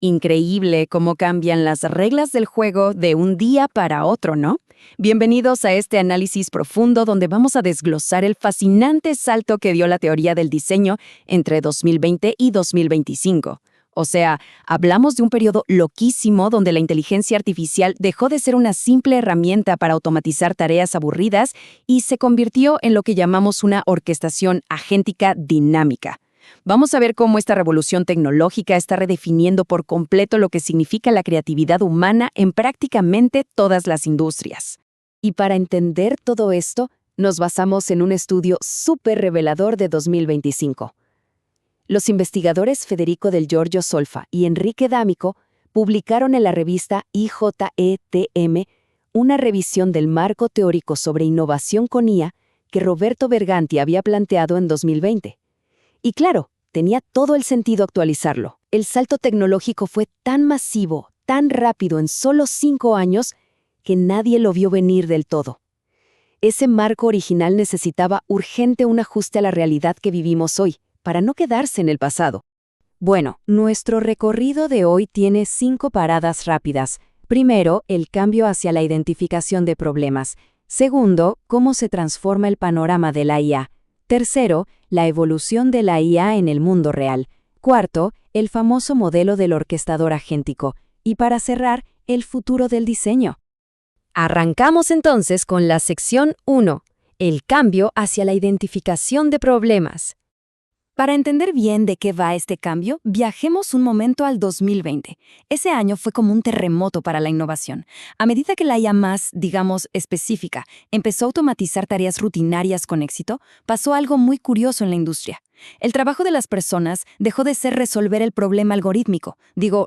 Increíble cómo cambian las reglas del juego de un día para otro, ¿no? Bienvenidos a este análisis profundo donde vamos a desglosar el fascinante salto que dio la teoría del diseño entre 2020 y 2025. O sea, hablamos de un periodo loquísimo donde la inteligencia artificial dejó de ser una simple herramienta para automatizar tareas aburridas y se convirtió en lo que llamamos una orquestación agéntica dinámica. Vamos a ver cómo esta revolución tecnológica está redefiniendo por completo lo que significa la creatividad humana en prácticamente todas las industrias. Y para entender todo esto, nos basamos en un estudio súper revelador de 2025. Los investigadores Federico Del Giorgio Solfa y Enrique D'Amico publicaron en la revista IJETM una revisión del marco teórico sobre innovación con IA que Roberto Berganti había planteado en 2020. Y claro, tenía todo el sentido actualizarlo. El salto tecnológico fue tan masivo, tan rápido en solo 5 años, que nadie lo vio venir del todo. Ese marco original necesitaba urgente un ajuste a la realidad que vivimos hoy, para no quedarse en el pasado. Bueno, nuestro recorrido de hoy tiene 5 paradas rápidas. Primero, el cambio hacia la identificación de problemas. Segundo, cómo se transforma el panorama de la IA. Tercero, la evolución de la IA en el mundo real. Cuarto, el famoso modelo del orquestador agéntico. Y para cerrar, el futuro del diseño. Arrancamos entonces con la sección 1, el cambio hacia la identificación de problemas. Para entender bien de qué va este cambio, viajemos un momento al 2020. Ese año fue como un terremoto para la innovación. A medida que la IA más, digamos, específica, empezó a automatizar tareas rutinarias con éxito, pasó algo muy curioso en la industria. El trabajo de las personas dejó de ser resolver el problema algorítmico.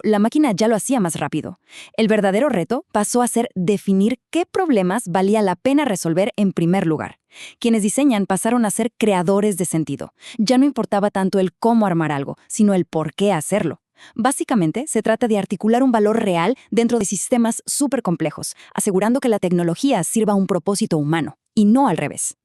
La máquina ya lo hacía más rápido. El verdadero reto pasó a ser definir qué problemas valía la pena resolver en primer lugar. Quienes diseñan pasaron a ser creadores de sentido. Ya no importaba tanto el cómo armar algo, sino el por qué hacerlo. Básicamente, se trata de articular un valor real dentro de sistemas súper complejos, asegurando que la tecnología sirva a un propósito humano, y no al revés.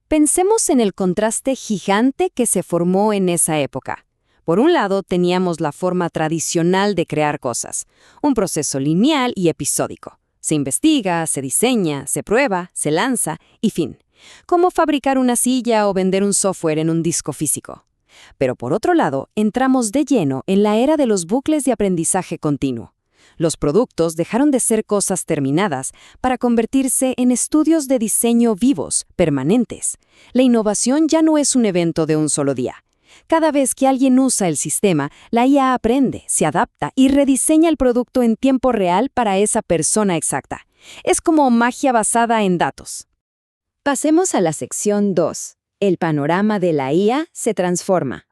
Pensemos en el contraste gigante que se formó en esa época. Por un lado, teníamos la forma tradicional de crear cosas, un proceso lineal y episódico. Se investiga, se diseña, se prueba, se lanza y fin. Como fabricar una silla o vender un software en un disco físico. Pero por otro lado, entramos de lleno en la era de los bucles de aprendizaje continuo. Los productos dejaron de ser cosas terminadas para convertirse en estudios de diseño vivos, permanentes. La innovación ya no es un evento de un solo día. Cada vez que alguien usa el sistema, la IA aprende, se adapta y rediseña el producto en tiempo real para esa persona exacta. Es como magia basada en datos. Pasemos a la sección 2. El panorama de la IA se transforma.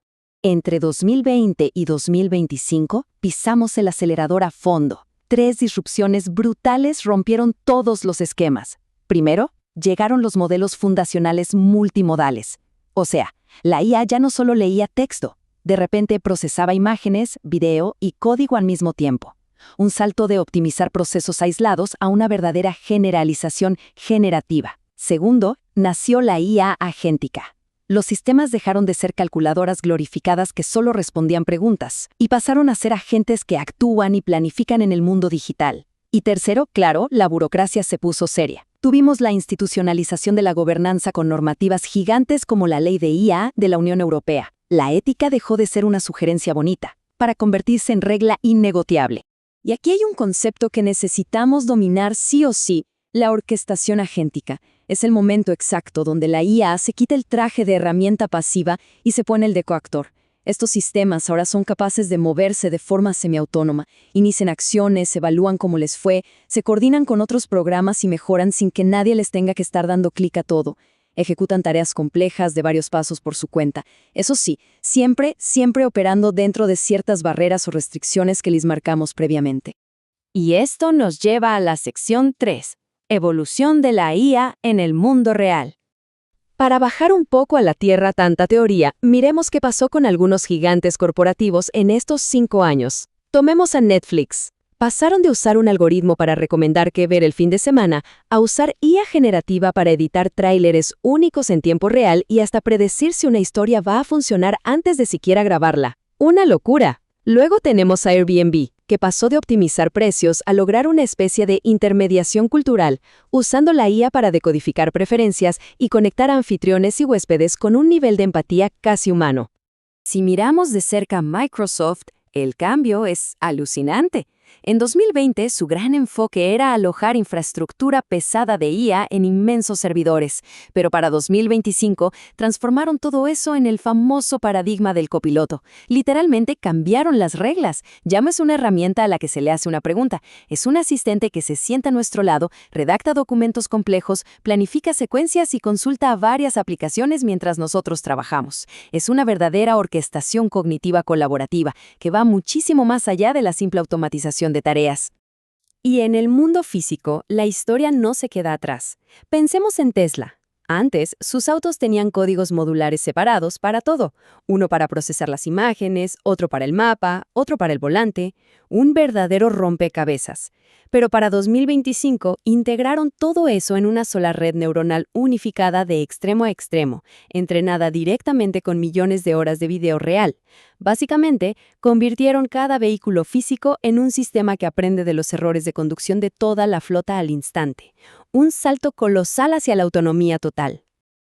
Entre 2020 y 2025, pisamos el acelerador a fondo. 3 disrupciones brutales rompieron todos los esquemas. Primero, llegaron los modelos fundacionales multimodales. O sea, la IA ya no solo leía texto, de repente procesaba imágenes, video y código al mismo tiempo. Un salto de optimizar procesos aislados a una verdadera generalización generativa. Segundo, nació la IA agéntica. Los sistemas dejaron de ser calculadoras glorificadas que solo respondían preguntas y pasaron a ser agentes que actúan y planifican en el mundo digital. Y tercero, claro, la burocracia se puso seria. Tuvimos la institucionalización de la gobernanza con normativas gigantes como la Ley de IA de la Unión Europea. La ética dejó de ser una sugerencia bonita, para convertirse en regla innegociable. Y aquí hay un concepto que necesitamos dominar sí o sí, la orquestación agéntica. Es el momento exacto donde la IA se quita el traje de herramienta pasiva y se pone el de coactor. Estos sistemas ahora son capaces de moverse de forma semiautónoma, inician acciones, evalúan cómo les fue, se coordinan con otros programas y mejoran sin que nadie les tenga que estar dando clic a todo. Ejecutan tareas complejas de varios pasos por su cuenta. Eso sí, siempre operando dentro de ciertas barreras o restricciones que les marcamos previamente. Y esto nos lleva a la sección 3. Evolución de la IA en el mundo real. Para bajar un poco a la tierra tanta teoría, miremos qué pasó con algunos gigantes corporativos en estos 5 años. Tomemos a Netflix. Pasaron de usar un algoritmo para recomendar qué ver el fin de semana a usar IA generativa para editar tráileres únicos en tiempo real y hasta predecir si una historia va a funcionar antes de siquiera grabarla. ¡Una locura! Luego tenemos a Airbnb, que pasó de optimizar precios a lograr una especie de intermediación cultural, usando la IA para decodificar preferencias y conectar a anfitriones y huéspedes con un nivel de empatía casi humano. Si miramos de cerca a Microsoft, el cambio es alucinante. En 2020, su gran enfoque era alojar infraestructura pesada de IA en inmensos servidores, pero para 2025 transformaron todo eso en el famoso paradigma del copiloto. Literalmente cambiaron las reglas. Ya no es una herramienta a la que se le hace una pregunta, es un asistente que se sienta a nuestro lado, redacta documentos complejos, planifica secuencias y consulta a varias aplicaciones mientras nosotros trabajamos. Es una verdadera orquestación cognitiva colaborativa que va muchísimo más allá de la simple automatización de tareas. Y en el mundo físico, la historia no se queda atrás. Pensemos en Tesla. Antes, sus autos tenían códigos modulares separados para todo. Uno para procesar las imágenes, otro para el mapa, otro para el volante. Un verdadero rompecabezas. Pero para 2025 integraron todo eso en una sola red neuronal unificada de extremo a extremo, entrenada directamente con millones de horas de video real. Básicamente, convirtieron cada vehículo físico en un sistema que aprende de los errores de conducción de toda la flota al instante. Un salto colosal hacia la autonomía total.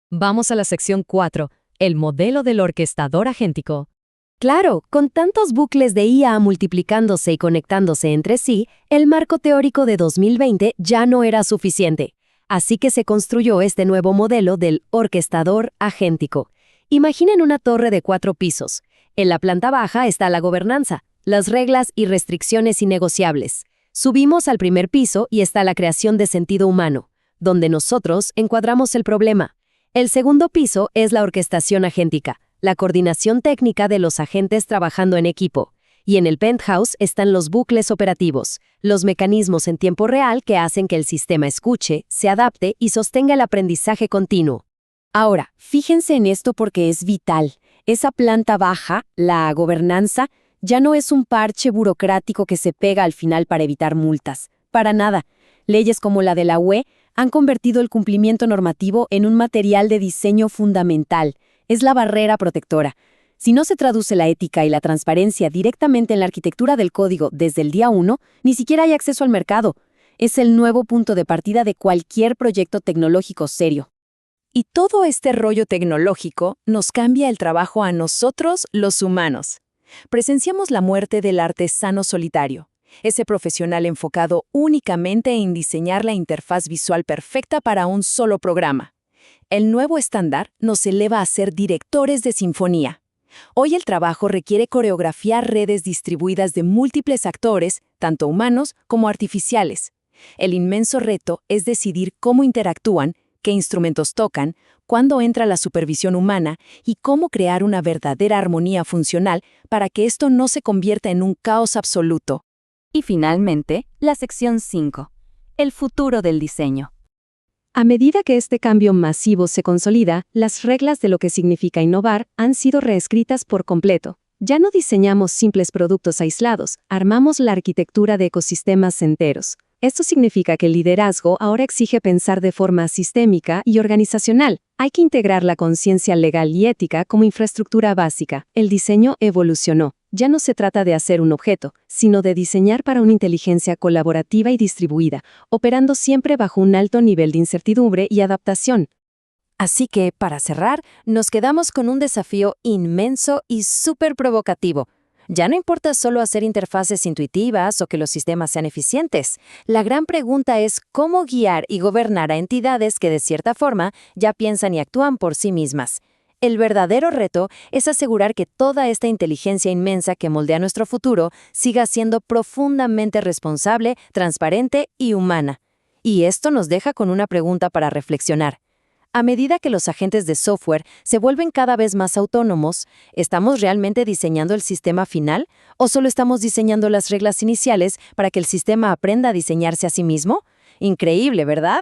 Vamos a la sección 4, el modelo del orquestador agéntico. Claro, con tantos bucles de IA multiplicándose y conectándose entre sí, el marco teórico de 2020 ya no era suficiente. Así que se construyó este nuevo modelo del orquestador agéntico. Imaginen una torre de 4 pisos. En la planta baja está la gobernanza, las reglas y restricciones innegociables. Subimos al primer piso y está la creación de sentido humano, donde nosotros encuadramos el problema. El segundo piso es la orquestación agéntica, la coordinación técnica de los agentes trabajando en equipo. Y en el penthouse están los bucles operativos, los mecanismos en tiempo real que hacen que el sistema escuche, se adapte y sostenga el aprendizaje continuo. Ahora, fíjense en esto porque es vital. Esa planta baja, la gobernanza, ya no es un parche burocrático que se pega al final para evitar multas. Para nada. Leyes como la de la UE han convertido el cumplimiento normativo en un material de diseño fundamental. Es la barrera protectora. Si no se traduce la ética y la transparencia directamente en la arquitectura del código desde el día 1, ni siquiera hay acceso al mercado. Es el nuevo punto de partida de cualquier proyecto tecnológico serio. Y todo este rollo tecnológico nos cambia el trabajo a nosotros, los humanos. Presenciamos la muerte del artesano solitario, ese profesional enfocado únicamente en diseñar la interfaz visual perfecta para un solo programa. El nuevo estándar nos eleva a ser directores de sinfonía. Hoy el trabajo requiere coreografiar redes distribuidas de múltiples actores, tanto humanos como artificiales. El inmenso reto es decidir cómo interactúan, qué instrumentos tocan, cuándo entra la supervisión humana y cómo crear una verdadera armonía funcional para que esto no se convierta en un caos absoluto. Y finalmente, la sección 5. El futuro del diseño. A medida que este cambio masivo se consolida, las reglas de lo que significa innovar han sido reescritas por completo. Ya no diseñamos simples productos aislados, armamos la arquitectura de ecosistemas enteros. Esto significa que el liderazgo ahora exige pensar de forma sistémica y organizacional. Hay que integrar la conciencia legal y ética como infraestructura básica. El diseño evolucionó. Ya no se trata de hacer un objeto, sino de diseñar para una inteligencia colaborativa y distribuida, operando siempre bajo un alto nivel de incertidumbre y adaptación. Así que, para cerrar, nos quedamos con un desafío inmenso y súper provocativo. Ya no importa solo hacer interfaces intuitivas o que los sistemas sean eficientes. La gran pregunta es cómo guiar y gobernar a entidades que de cierta forma ya piensan y actúan por sí mismas. El verdadero reto es asegurar que toda esta inteligencia inmensa que moldea nuestro futuro siga siendo profundamente responsable, transparente y humana. Y esto nos deja con una pregunta para reflexionar. A medida que los agentes de software se vuelven cada vez más autónomos, ¿estamos realmente diseñando el sistema final o solo estamos diseñando las reglas iniciales para que el sistema aprenda a diseñarse a sí mismo? Increíble, ¿verdad?